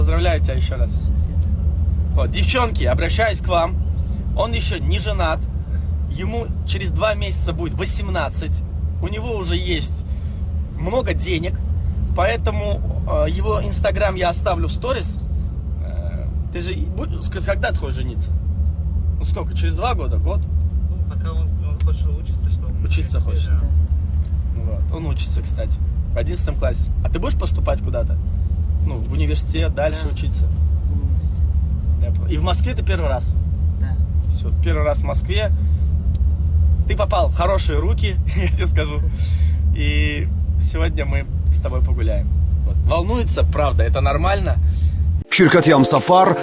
Поздравляю тебя еще раз. Вот, девчонки, обращаюсь к вам. Он еще не женат. Ему через 2 месяца будет 18. У него уже есть много денег. Поэтому его инстаграм я оставлю в сторис. Ты же когда ты хочешь жениться? Ну сколько? Через 2 года? Год? Ну, пока он хочет учиться, что он Учиться хочет. Да. Вот. Он учится, кстати, в 11 классе. А ты будешь поступать куда-то? Ну, в университет, дальше Да. учиться? И в Москве ты первый раз? Да. Все, первый раз в Москве. Ты попал в хорошие руки, я тебе скажу. И сегодня мы с тобой погуляем. Вот. Волнуется, правда, это нормально. شركة يام سفر